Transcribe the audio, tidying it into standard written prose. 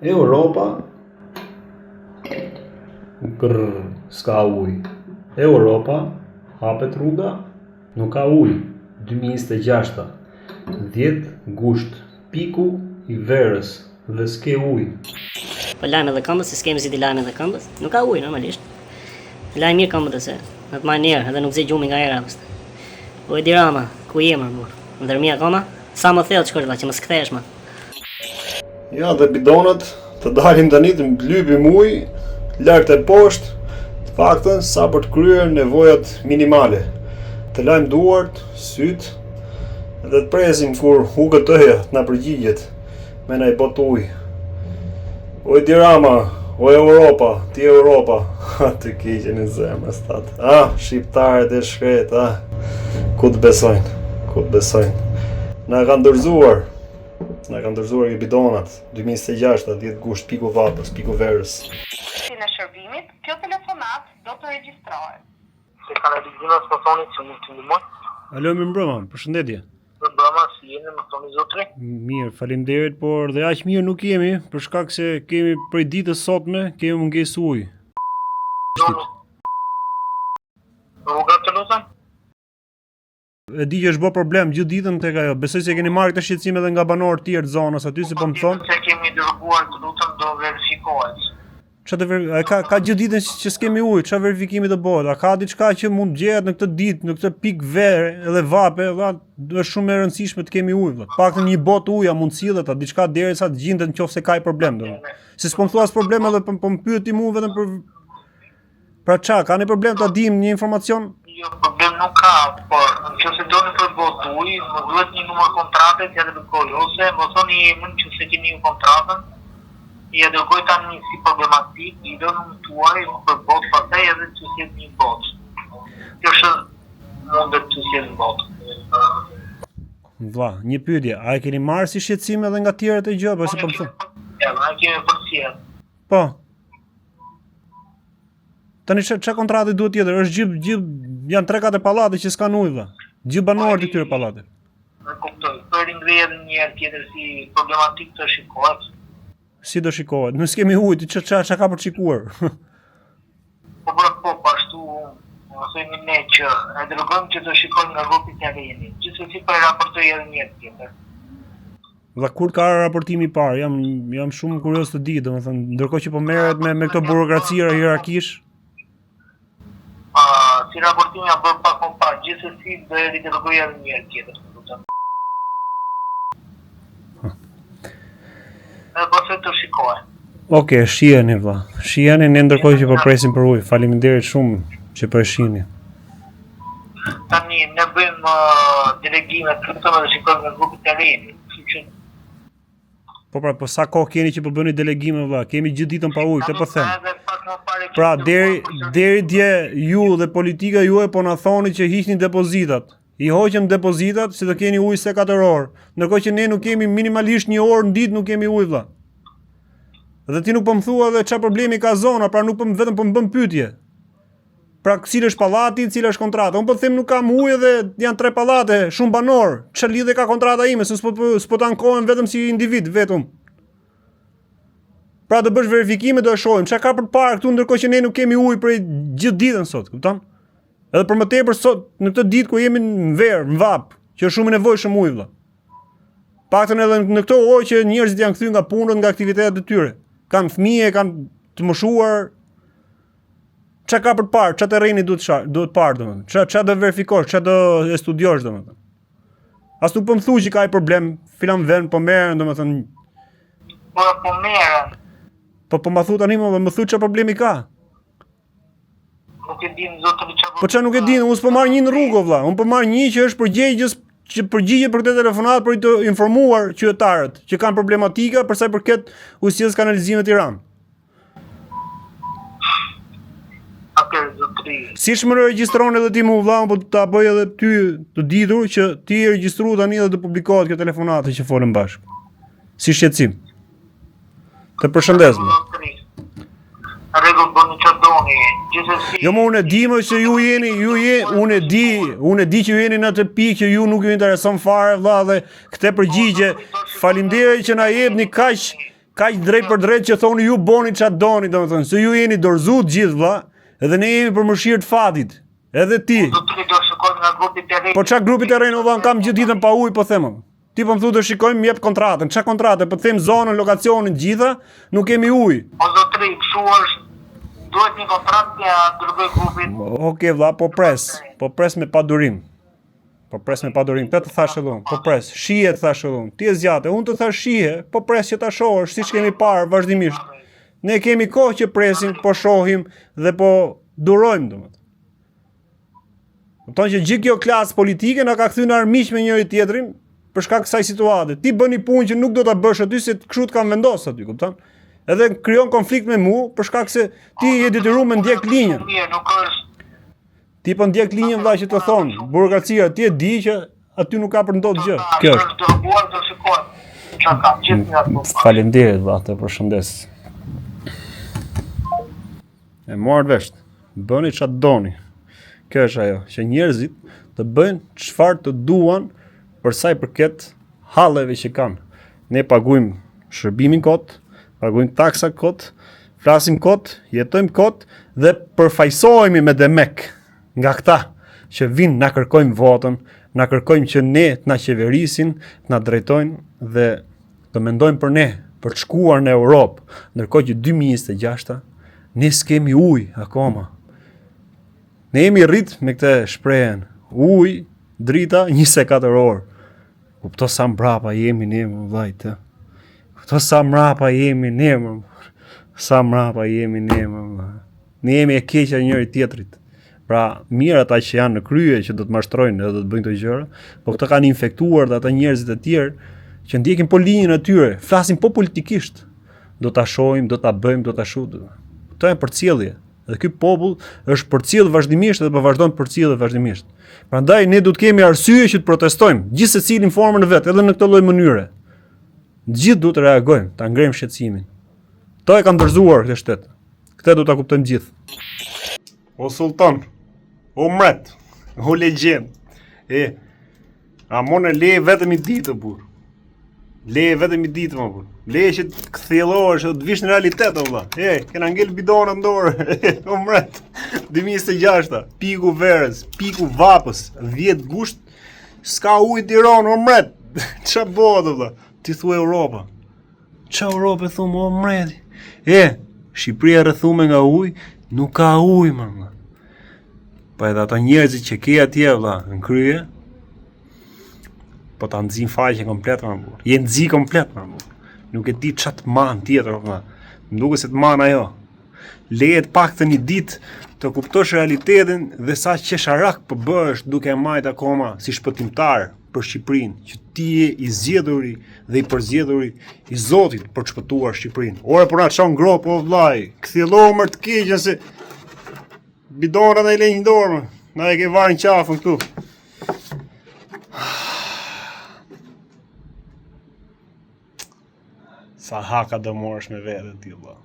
Europa s'ka ujë. Europa hapet rruga, nuk ka ujë. 2026, 10 gusht, piku i verës dhe s'ke ujë. Po lajme edhe këmbës, se s'kemi si t'i lajme edhe këmbës. Nuk ka ujë normalisht. Lajme mirë këmbët e se, në të manjerë, edhe nuk zi gjumi nga era. Po e dirama, ku jemër, mor? Ndërmi akoma? Sa më thellë qëkosh, që më s'kthesh, ma. Ja, dhe bidonët, të dalim tani të lypim ujë, lartë e poshtë, të faktën sa për të kryer nevojat minimale. Të lajmë duart, syt, dhe të presim kur hugëtëja të na përgjigjet me na i bot ujë. O dirama, o Europa, ti Europa, të keqen e zemrës tatë. Shqiptarët e shkret, ku të besojnë, ku të besojnë. Na kanë dorëzuar i bidonat, 2026, 10 gusht, piku vapës, piku verës. Si në shërbimit, kjo telefonat do të regjistrohet. Se ka regjistrimit më thoni që mund të ndihmoj? Alo, mi mbrëma, përshëndetje. Mbrëma, si jeni, më thoni zotri? Mirë, faleminderit, por dhe aq mirë nuk jemi, për shkak se kemi prej ditës sotme, kemi mungesë ujë. Rruga të lutem? E di që është bë problem gjithë ditën tek ajo. Besoj se keni marrë këtë shqetësim edhe nga banorët të tjerë të zonës aty, si po më thon. Se kemi dërguar të lutem do verifikohet. Ka gjithë ditën që s'kemi ujë, çfarë verifikimi do bëhet? A ka diçka që mund gjehet në këtë ditë, në këtë pikë vere edhe vape, është shumë e rëndësishme të kemi ujë. Paktën një botë ujë mund sillet, derisa të gjendet nëse ka problem domethënë. Se s'po më thua as problem edhe po më pyet ti mua vetëm për pra çka, ka një problem ta dim një informacion? Jo, problem nuk ka, por nëse doni për botë ujë, më duhet një numër kontrate që të dërgoj, ose më thoni emrin nëse keni një kontratën. Ja dërgoj tani si problematik, i do në tuaj për botë pastaj edhe të sjell një botë. Kjo është mundet të sjell një botë. Vlla, një pyetje, a e keni marrë si shqetësim edhe nga tjerët e gjë, apo si po më thon? Ja, ne kemi përcjell. Po. Tani ç'a kontrate duhet tjetër? Është gjithë janë 3-4 pallate që s'kan ujë vlla. Gjithë banorët e këtyre pallate. Ne kuptoj. Për ringërë një herë tjetër si problematik të shikohet. Si do shikohet? Nuk kemi ujë, ç'a ka për të shikuar? Po, ashtu, më themi ne që e dërgojmë që të shikojmë nga grupi italiani. Gjithsesi po e raportoj edhe një herë tjetër. Dhe kur ka raportimi i parë? Jam shumë kurioz të di, domethënë, ndërkohë që po merret me këto burokracia hierarkish. Si raportimi ja bërë pak më parë, gjithsesi do e ridërgoj edhe një herë tjetër. Edhe pastaj të shikohet. Okej, shiheni vlla. Shiheni ne ndërkohë që po presim për ujë. Faleminderit shumë që po e shihni. Tani ne bëjmë delegimet këto dhe shikojmë nga grupi italian. Po sa kohë keni që po bëni delegime vlla? Kemi gjithë ditën pa ujë, këtë po them. Pra deri dje ju dhe politika juaj po na thoni që hiqni depozitat. I hoqëm depozitat si të keni ujë se 4 orë. Ndërkohë që ne nuk kemi minimalisht 1 orë në ditë nuk kemi ujë vlla. Dhe ti nuk po më thua edhe çfarë problemi ka zona, pra nuk vetëm po më bën pyetje. Pra cili është pallati, cila është kontrata? Unë po them nuk kam ujë dhe janë 3 pallate, shumë banor. Çfarë lidhje ka kontrata ime, se s'po ta ankohem vetëm si individ vetëm. Pra do bësh verifikime, do e shohim çka ka për të parë këtu ndërkohë që ne nuk kemi ujë për gjithë ditën sot, kupton? Edhe për më tepër sot në këtë ditë ku jemi në verë, në vap, që është shumë i nevojshëm ujë vlla. Paktën edhe në këto orë që njerëzit janë kthyer nga punët, nga aktivitetet e tyre. Kanë fëmijë, kanë të moshuar. Çka ka për të parë, çfarë terreni duhet parë domethënë. Çfarë do verifikosh, çfarë do e studiosh domethënë. As nuk po më thuaj që ka ai problem, filan vend po merren domethënë. Po merren. Po ma thu tani më thuaj çfarë problemi ka. Nuk e dim zotëri çfarë. Po çfarë nuk e din, unë s'po marr një në rrugë vlla. Unë po marr një që është përgjigje për këtë telefonat për të informuar qytetarët që kanë problematika për sa i përket ujësisë kanalizimit në Tiranë. Si më regjistron edhe ti më vlla, po ta bëj edhe ty të ditur që ti e regjistru tani edhe të publikohet kjo telefonate që folëm bashkë. Si shqetësim. Të përshëndes më. Rregull bëni çfarë doni. Gjithsesi. Jo më unë e di më se unë e di që ju jeni në atë pikë që ju nuk ju intereson fare vlla dhe këtë përgjigje. Faleminderit që na jepni kaq kaq drejt për drejt që thoni ju boni çfarë doni, domethënë, se ju jeni dorëzuar gjithë vëlla, edhe ne jemi për mëshirë të fatit. Edhe ti. Zotëri do shikojmë nga grupi terren. Po çka grupi terren u dhan kam gjithë ditën pa ujë, po them. Ti po më thu do shikojmë, më jep kontratën. Çka kontrate? Po them zonën, lokacionin, gjitha, nuk kemi ujë. Po zotëri, kështu është. Duhet një kontratë që dërgoj grupin. Okej vëlla, po pres me padurim. Po pres me padurim, të thash edhe unë, po pres, shije të thash edhe unë, ti e zgjate, unë të thash shije, po pres që ta shohësh, siç kemi parë vazhdimisht. Ne kemi kohë që presim, po shohim dhe po durojmë domethënë. Kupton që gjithë kjo klasë politike na ka kthyer në armiq me njëri tjetrin për shkak të kësaj situate. Ti bën një punë që nuk do ta bësh aty se kështu të kanë vendosur aty, kupton? Edhe krijon konflikt me mua për shkak se ti je detyruar me ndjek linjën. Nuk është. Ti po ndjek linjën vëlla që të thon, burokracia ti e di që aty nuk ka për ndodh gjë. Kjo është. Është dërguar të shikojmë. Çka ka gjithë nga ato. Faleminderit vëlla, të përshëndes. E marr vesh. Bëni çfarë doni. Kjo është ajo, që njerëzit të bëjnë çfarë të duan për sa i përket halleve që kanë. Ne paguajmë shërbimin kot, paguajmë taksa kot, flasim kot, jetojmë kot dhe përfaqësohemi me demek nga këta që vinë na kërkojnë votën, na kërkojnë që ne të na qeverisin, të na drejtojnë dhe të mendojnë për ne, për të shkuar në Europë, ndërkohë që 2026 ne s'kemi ujë akoma. Ne jemi rrit me këtë shprehen, ujë, drita 24 orë. Kupto sa mbrapa jemi ne, më vllajtë. Kupto sa mbrapa jemi ne, më. Sa mbrapa jemi ne, më. Ne jemi e keqja njëri tjetrit. Pra, mirë ata që janë në krye që do të mashtrojnë edhe do të bëjnë këto gjëra, po këto kanë infektuar dhe ata njerëzit e tjerë që ndjekin po linjën e tyre, flasin po politikisht. Do ta shohim, do ta bëjmë, do ta shohim. Këto janë përcjellje. Dhe ky popull është përcjell vazhdimisht dhe po vazhdon të përcjellet vazhdimisht. Prandaj ne do të kemi arsye që të protestojmë, gjithsecili në formën e vet, edhe në këtë lloj mënyre. Gjithë duhet të reagojmë, ta ngrejmë shqetësimin. Kto e kanë dorëzuar këtë shtet. Këtë do ta kuptojmë gjithë. O sultan, o mret, o legjend. A mone le vetëm i ditë, burr. Le vetëm i ditë, më burr. Le që të kthjellohesh, të vish në realitet, valla. Kena ngel bidonat në dorë. O mret. 2026, piku verës, piku vapës, 10 gusht, s'ka ujë Tiranë, o mret. Ç'a bëhet, valla? Ti thua Europa. Ç'a Europë thumë, o mret? Shqipëria rrethume nga ujë, nuk ka ujë, më. Po edhe ata njerëzit që ke atje vëlla në krye, po ta nxjin faqen komplet më burr. Je nxji komplet më burr. Nuk e di çat man tjetër vëlla. Më duket se të man ajo. Lehet paktën një ditë të kuptosh realitetin dhe sa qesharak po bëhesh duke e marrë akoma si shpëtimtar për Shqipërinë, që ti je i zgjedhuri dhe i përzgjedhuri i Zotit për të shpëtuar Shqipërinë. Ore po na çon grop o vllai, kthjellohu më të keqën se bidonat e lejnë dorë, na e ke varën qafën këtu. Sa haka do morësh me vete ti vëlla.